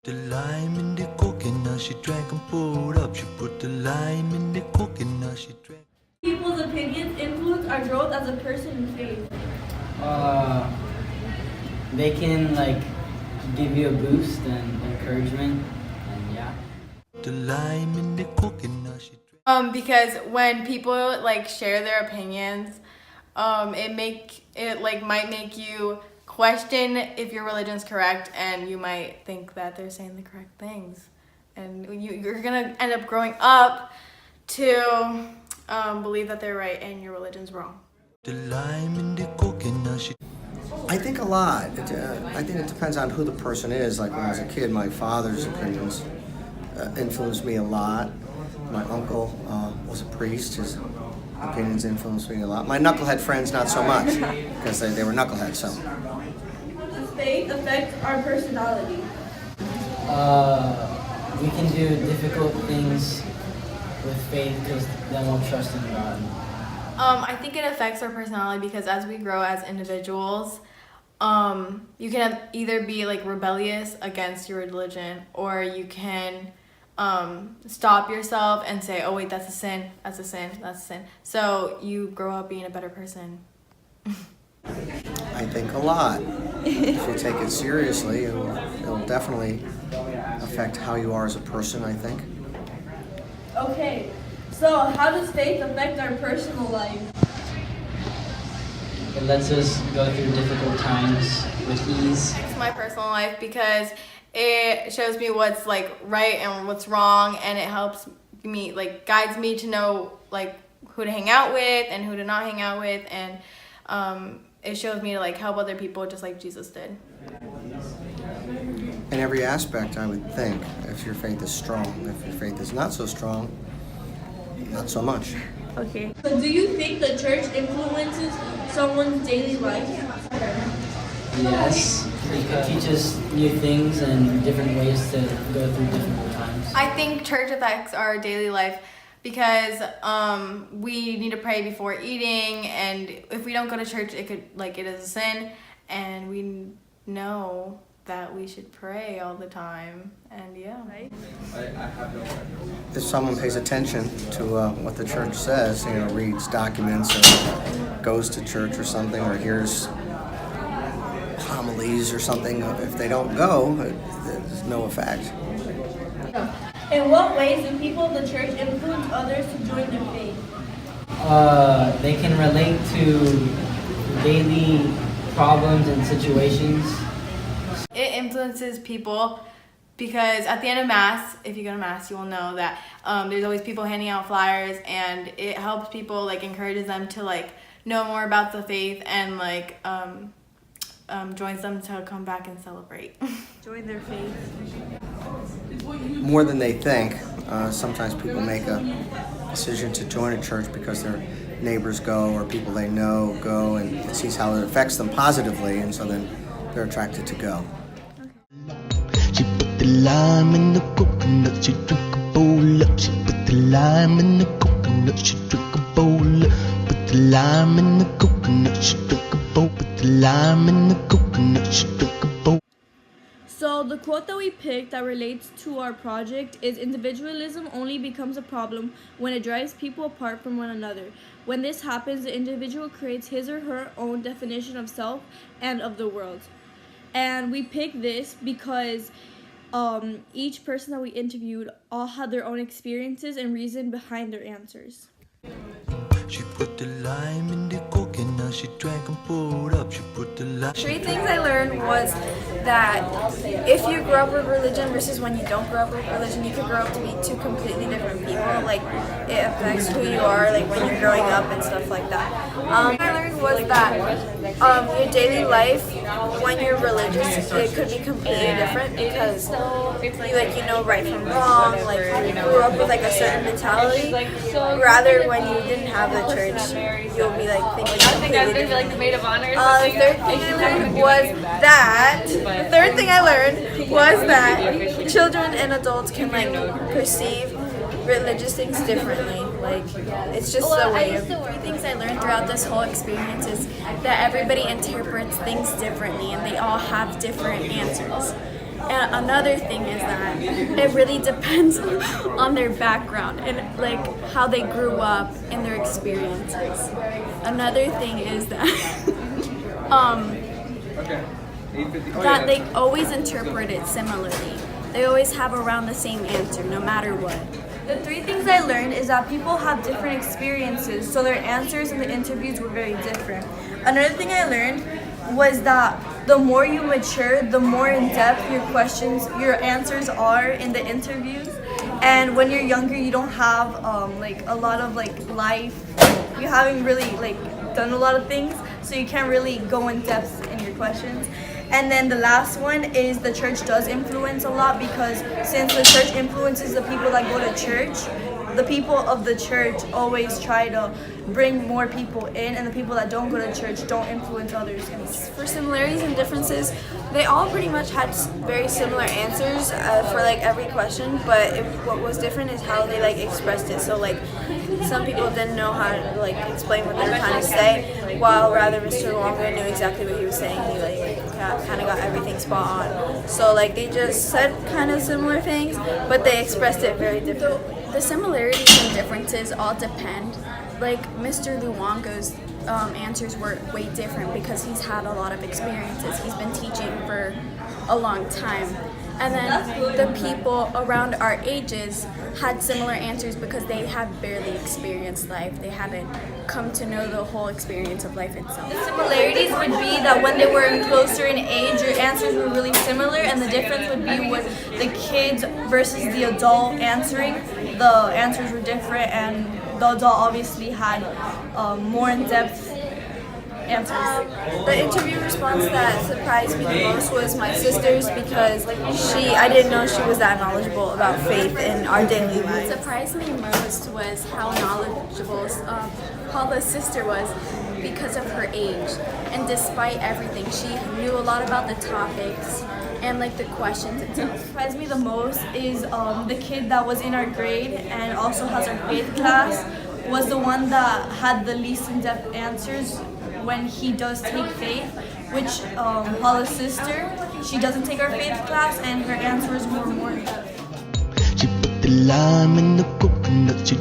The lime in the coconut, she drank and poured up. She put the lime in the coconut, she drank. People's opinions influence our growth as a person in faith. They can give you a boost and encouragement, and yeah. The lime in the coconut, she drank. Because when people share their opinions, it might make you question if your religion's correct, and you might think that they're saying the correct things, and you're gonna end up growing up to believe that they're right and your religion's wrong. The lime in the coconut, she. I think a lot. I think it depends on who the person is. Like when I was a kid, my father's opinions influenced me a lot. My uncle was a priest. His opinions influenced me a lot. My knucklehead friends, not so much, because they were knuckleheads. So. How does faith affect our personality? We can do difficult things with faith because then we'll trust in God. I think it affects our personality because as we grow as individuals, you can either be rebellious against your religion, or you can stop yourself and say, oh wait, that's a sin, that's a sin, that's a sin. So you grow up being a better person. I think a lot. If you take it seriously, it'll definitely affect how you are as a person, I think. Okay, so how does faith affect our personal life? It lets us go through difficult times with ease. Affects my personal life because it shows me what's right and what's wrong, and it helps me guides me to know who to hang out with and who to not hang out with, and it shows me to help other people just like Jesus did. In every aspect, I would think, if your faith is strong. If your faith is not so strong, not so much. Okay. So do you think the church influences someone's daily life? Yes, it teaches new things and different ways to go through difficult times. I think church affects our daily life because we need to pray before eating, and if we don't go to church, it is a sin, and we know that we should pray all the time, and yeah. Right? If someone pays attention to what the church says, reads documents or goes to church or something, or hears homilies or something, if they don't go, there's no effect. In what ways do people of the church influence others to join their faith? They can relate to daily problems and situations. It influences people because at the end of Mass, if you go to Mass, you will know that there's always people handing out flyers, and it helps people, encourages them to know more about the faith, and joins them to come back and celebrate. Join their faith. More than they think. Sometimes people make a decision to join a church because their neighbors go or people they know go, and it sees how it affects them positively, and so then they're attracted to go. She put the lime in the coconut, she drank a bowl up. She put the lime in the coconut, she drank a bowl up. Put the lime in the coconut, she drank a bowl. Put the lime in the coconut, she drank a bowl. So the quote that we picked that relates to our project is, individualism only becomes a problem when it drives people apart from one another. When this happens, the individual creates his or her own definition of self and of the world. And we picked this because each person that we interviewed all had their own experiences and reason behind their answers. She put the lime in the coconut, she drank and poured up. She put the lime. 3 things I learned was that if you grow up with religion versus when you don't grow up with religion, you could grow up to be 2 completely different people. It affects who you are, when you're growing up and stuff like that. I learned was that your daily life, when you're religious, it could be completely different because you know right from wrong. You grew up with a certain mentality. Rather, when you didn't have the church, you'll be thinking completely different. The third thing I learned was that children and adults can perceive religious things differently. It's just the way of. 3 things I learned throughout this whole experience is that everybody interprets things differently, and they all have different answers. And another thing is that it really depends on their background and like how they grew up and their experiences. Another thing is that that they always interpret it similarly. They always have around the same answer, no matter what. The three things I learned is that people have different experiences, so their answers in the interviews were very different. Another thing I learned was that the more you mature, the more in depth your questions, your answers are in the interviews. And when you're younger, you don't have like a lot of like life. You haven't really like done a lot of things, so you can't really go in depth in your questions. And then the last one is the church does influence a lot, because since the church influences the people that go to church, the people of the church always try to bring more people in, and the people that don't go to church don't influence others in the church. For similarities and differences, they all pretty much had very similar answers for like every question, but what was different is how they like expressed it. So like some people didn't know how to like explain what they were trying to say, while rather Mr. Luongo knew exactly what he was saying. He like kind of got everything spot on. So like they just said kind of similar things, but they expressed it very differently. The similarities and differences all depend. Like Mr. Luongo's answers were way different because he's had a lot of experiences. He's been teaching for a long time. And then the people around our ages had similar answers because they have barely experienced life. They haven't come to know the whole experience of life itself. The similarities would be that when they were closer in age, your answers were really similar, and the difference would be with the kids versus the adult answering. The answers were different, and the adult obviously had more in-depth answers. The interview response that surprised me the most was my sister's, because I didn't know she was that knowledgeable about faith in our daily lives. What surprised me most was how knowledgeable Paula's sister was because of her age. And despite everything, she knew a lot about the topics and like the questions itself. What surprised me the most is the kid that was in our grade and also has our faith class was the one that had the least in-depth answers when he does take faith, which Paula's sister, she doesn't take our faith class, and her answers were more in-depth. She put the lime in the coconut. She